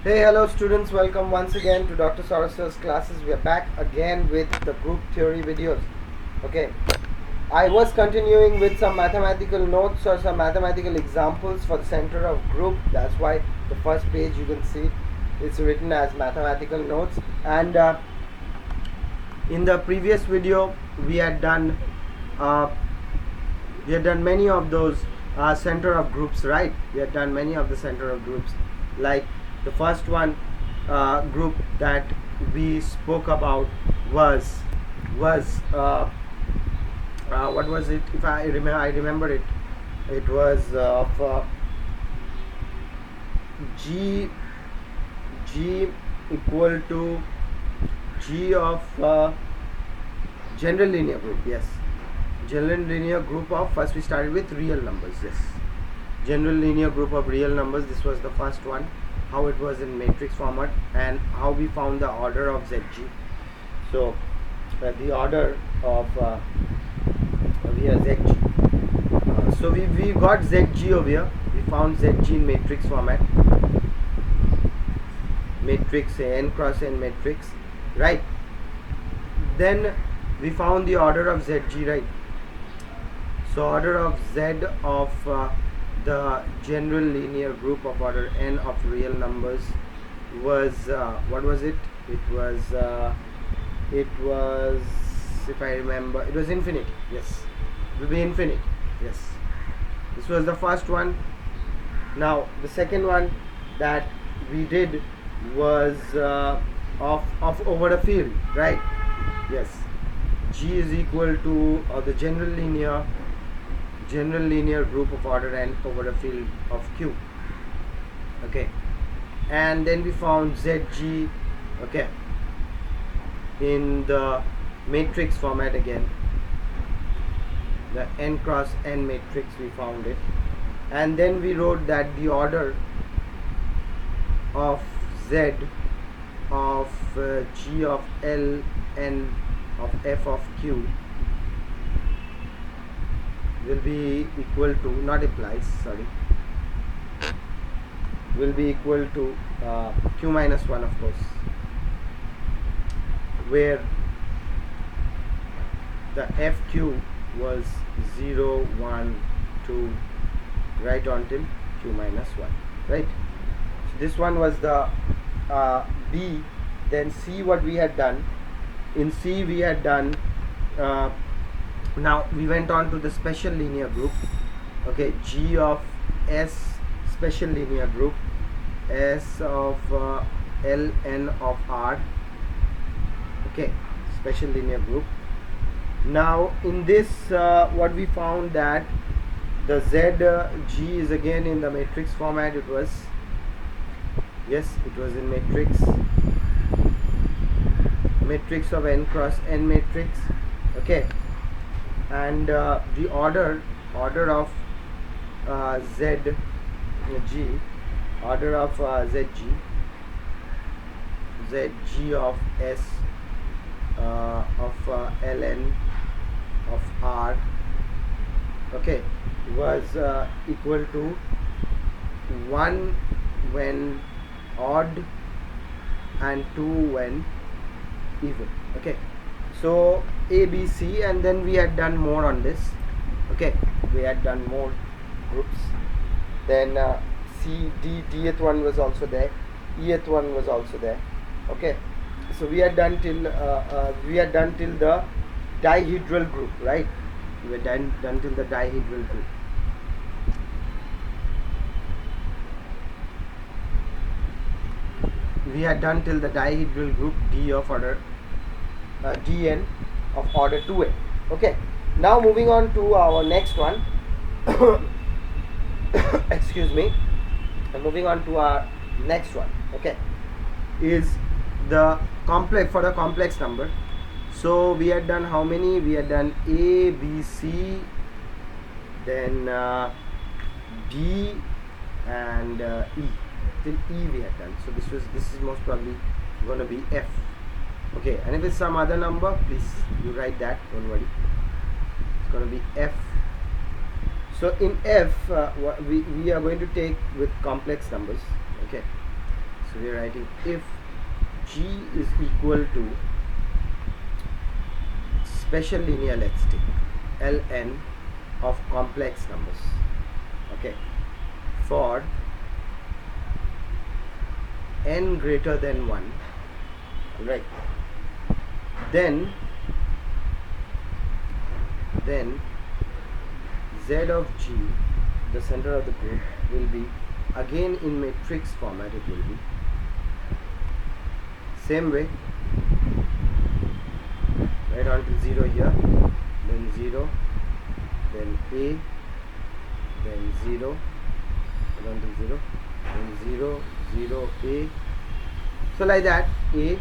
Hey, hello students, welcome once again to Dr. Saraswat's classes. We are back again with the group theory videos. Okay, I was continuing with some mathematical notes or some mathematical examples for the center of group. That's why the first page you can see it's written as mathematical notes. And in the previous video we had done uh, many of those center of groups, right? We had done many of the center of groups, like the first one group that we spoke about was what was it? If I remember it. It was of G equal to G of general linear group. Yes, general linear group of, first we started with real numbers. Yes, general linear group of real numbers. This was the first one, how it was in matrix format and how we found the order of ZG. So the order of here ZG. So we got ZG over here. We found ZG in matrix format, matrix n cross n matrix, right? Then we found the order of ZG, right? So order of Z of the general linear group of order n of real numbers was what was it? It was if I remember, it was infinite. Yes, it will be infinite. Yes, this was the first one. Now the second one that we did was of over a field, right? Yes, G is equal to the general linear group of order n over a field of Q. Okay, and then we found ZG, okay, in the matrix format again, the n cross n matrix, we found it. And then we wrote that the order of Z of G of L n of f of Q will be equal to, not implies, sorry, will be equal to Q minus 1, of course, where the FQ was 0, 1, 2, right until Q minus 1, right? So this one was the B. Then C, what we had done, in C we had done now we went on to the special linear group. Okay, G of S special linear group, S of Ln of R. Okay, special linear group. Now in this what we found that the ZG is again in the matrix format. It was, yes, it was in matrix of n cross n matrix. Okay, and the order of ZG, order of ZG of S of Ln of R, okay, was equal to 1 when odd and 2 when even. Okay, so A, B, C, and then we had done more on this. Okay, we had done more groups. Then C, D, Dth one was also there, Eth one was also there. Okay, so we had done till the dihedral group, right? We had done till the dihedral group. We had done till the dihedral group D of order Dn of order 2n. Okay, now moving on to our next one. Excuse me. Moving on to our next one. Okay, is the complex, for the complex number. So we had done how many? We had done A, B, C, then D and E. Till E we had done. So this is most probably going to be F. Okay, and if it's some other number, please you write that, don't worry. It's going to be F. So in F we are going to take with complex numbers. Okay, So we are writing if G is equal to special linear, let's take Ln of complex numbers, okay, for n greater than 1, right, then Z of G, the center of the group, will be again in matrix format. It will be same way, right, onto 0 here, then 0, then A, then 0, onto 0, then 0, 0, A, so like that, A,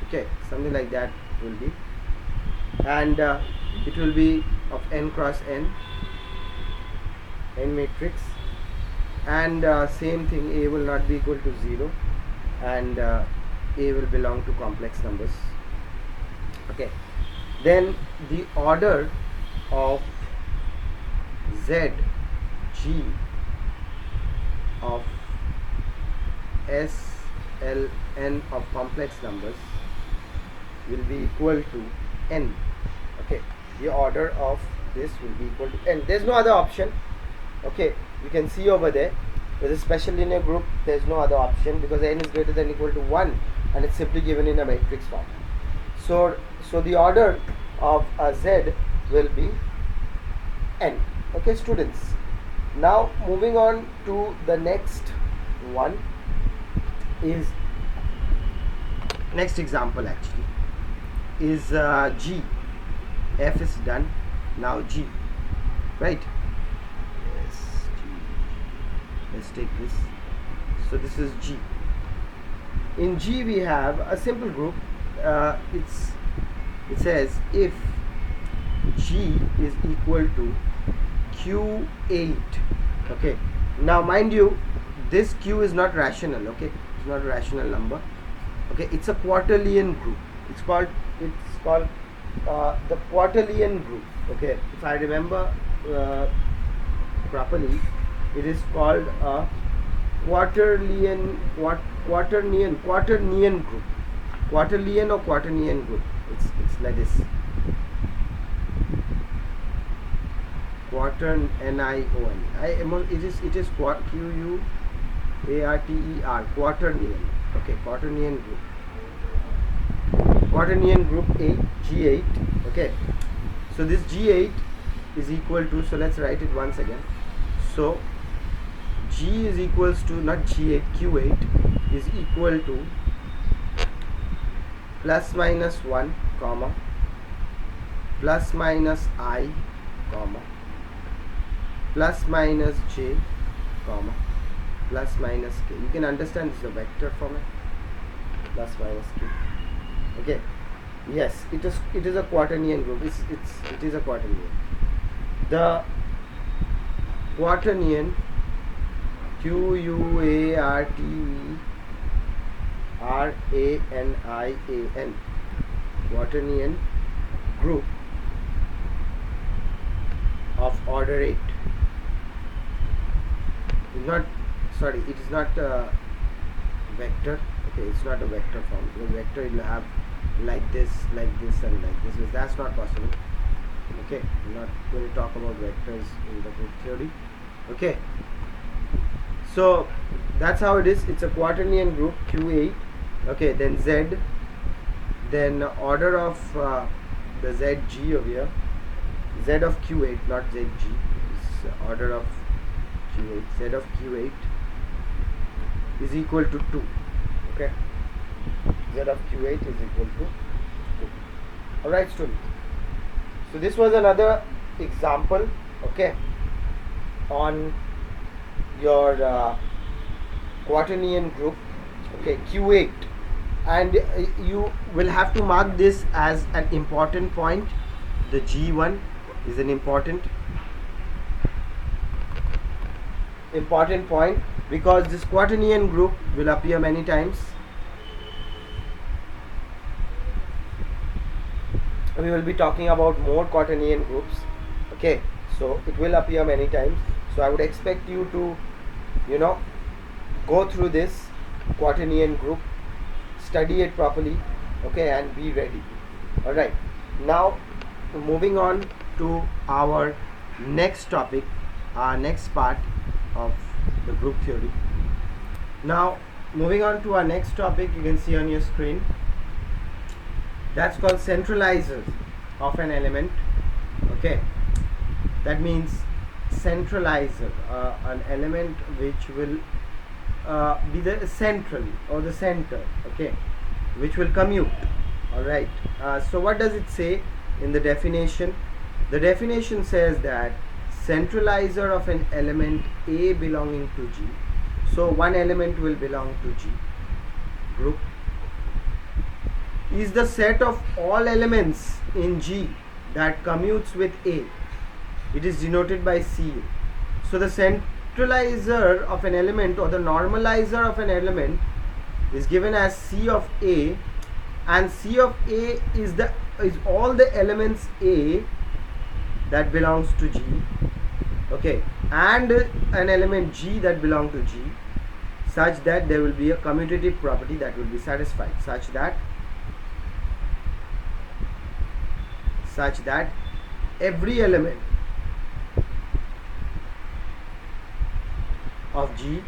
okay, something like that will be, and it will be of n cross n matrix, and same thing, A will not be equal to 0, and A will belong to complex numbers, okay. Then the order of Z G of S L n of complex numbers will be equal to n, okay. The order of this will be equal to n. There's no other option, okay. You can see over there with a special linear group, there's no other option because n is greater than or equal to 1 and it's simply given in a matrix form. So the order of Z will be n, okay, students. Now moving on to the next one is, next example actually is G. F is done, now G, right? Yes, G. Let's take this. So this is G. In G we have a simple group. It says if G is equal to Q8, okay. Now mind you, this Q is not rational, okay. It's not a rational number, okay. It's a quaternion group. It's called the quaternion group, okay. If I remember properly, it is called a quaternion group, quaternion or quaternion group. It's like this, quaternion. It is QUARTER, quaternion, okay. Quaternion group, quaternion group G8, okay. So this G8 is equal to, so let's write it once again. So G is equals to, not G8, Q8 is equal to plus minus 1 comma plus minus I comma plus minus J comma plus minus K. You can understand this is a vector format, plus minus K, okay. Yes, it is a quaternion group. It is a quaternion. The quaternion, QUARTERANIAN, quaternion group of order 8 is not, sorry, it is not a vector, okay. It's not a vector form. The vector will have like this and like this, but that's not possible, okay. I'm not going to talk about vectors in the group theory, okay. So that's how it is. It's a quaternion group Q8, okay. Then Z, then order of the ZG over here, Z of Q8, not ZG, it's order of Q8. Z of Q8 is equal to 2, okay. Z of Q8 is equal to 2. Alright, students. So this was another example, okay, on your quaternion group, okay, Q8, and you will have to mark this as an important point. The G1 is an important point because this quaternion group will appear many times. We will be talking about more quaternion groups, okay. So it will appear many times, so I would expect you to go through this quaternion group. Study it properly, okay, and be ready. All right, now moving on to our next topic, our next part of the group theory. Now moving on to our next topic, you can see on your screen, that's called centralizers of an element. Okay, that means centralizer, an element which will be the central or the center, okay, which will commute. All right, so what does it say in the definition? The definition says that centralizer of an element A belonging to G, so one element will belong to G group, is the set of all elements in G that commutes with A. It is denoted by CA. So the centralizer of an element or the normalizer of an element is given as C of A, and C of A is all the elements A that belongs to G, okay, and an element G that belong to G, such that there will be a commutative property that will be satisfied, such that every element of G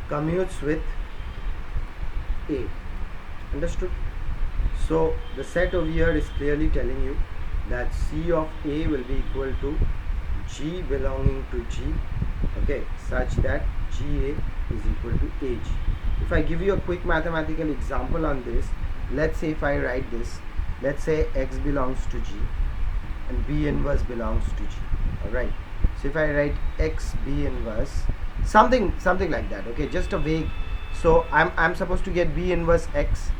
commutes with A. Understood? So the set over here is clearly telling you that C of A will be equal to G belonging to G, okay, such that GA is equal to AG. If I give you a quick mathematical example on this, let's say if I write this, let's say X belongs to G and B inverse belongs to G. Alright, so if I write X B inverse, something like that, okay, just a vague. So I'm supposed to get B inverse X,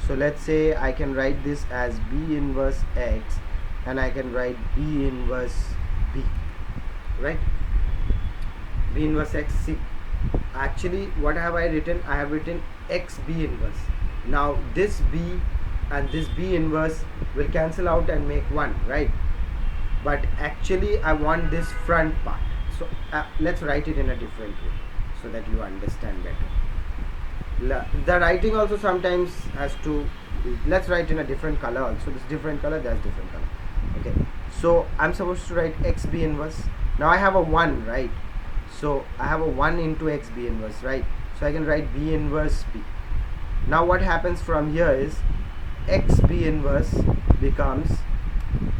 so let's say I can write this as B inverse X, and I can write B inverse B, right? B inverse X. See, actually what have I written? I have written X B inverse. Now this B and this B inverse will cancel out and make 1, right? But actually I want this front part, so let's write it in a different way so that you understand better. The writing also sometimes has to, let's write in a different color also. This different color, that's different color, okay. So I'm supposed to write X B inverse. Now I have a 1, right? So I have a 1 into X B inverse, right? So I can write B inverse B. Now what happens from here is X B inverse becomes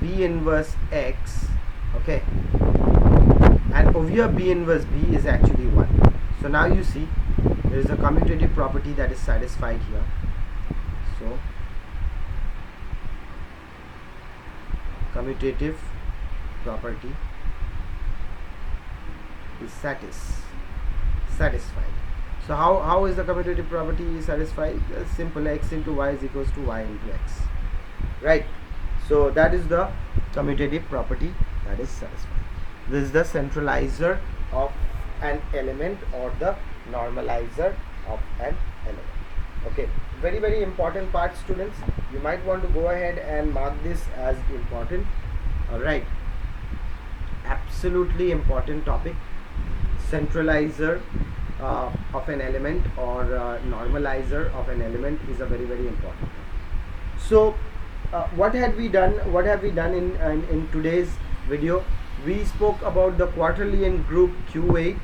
B inverse X, okay, and over here B inverse B is actually 1. So now you see there is a commutative property that is satisfied here. So commutative property is satisfied. So how is the commutative property satisfied? It's simple, X into Y is equals to Y into X, right? So that is the commutative property that is satisfied. This is the centralizer of an element or the normalizer of an element. Okay, very, very important part, students. You might want to go ahead and mark this as important. All right, absolutely important topic. Centralizer of an element or normalizer of an element is a very, very important. So what have we done in today's video? We spoke about the quaternion group Q8,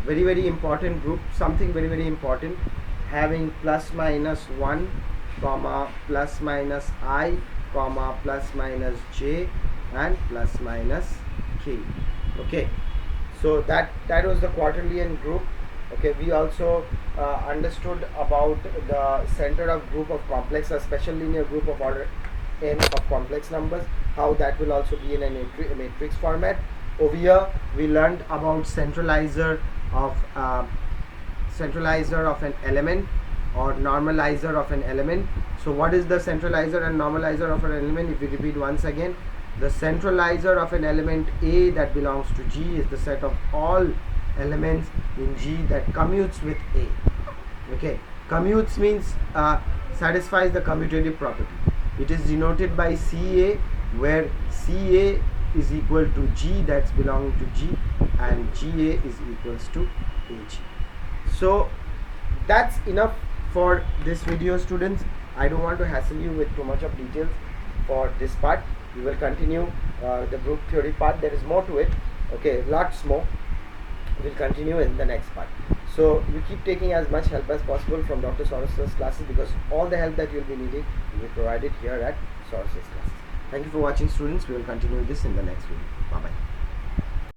very, very important group, something very, very important, having plus minus 1 comma plus minus I comma plus minus j and plus minus k. Okay, so that was the quaternion group. Okay, we also understood about the center of group of complex, a special linear group of order n of complex numbers, how that will also be in a matrix format. Over here we learned about centralizer of an element or normalizer of an element. So what is the centralizer and normalizer of an element? If we repeat once again, the centralizer of an element A that belongs to G is the set of all elements in G that commutes with A. Okay, commutes means satisfies the commutative property. It is denoted by CA, where CA is equal to G that's belonging to G and GA is equals to page. So that's enough for this video, students. I don't want to hassle you with too much of details for this part. We will continue the group theory part. There is more to it, okay, lots more. We'll continue in the next part. So you keep taking as much help as possible from Dr. Soros's classes, because all the help that you'll be needing will be provided here at Soros's classes. Thank you for watching, students. We will continue this in the next video. Bye bye.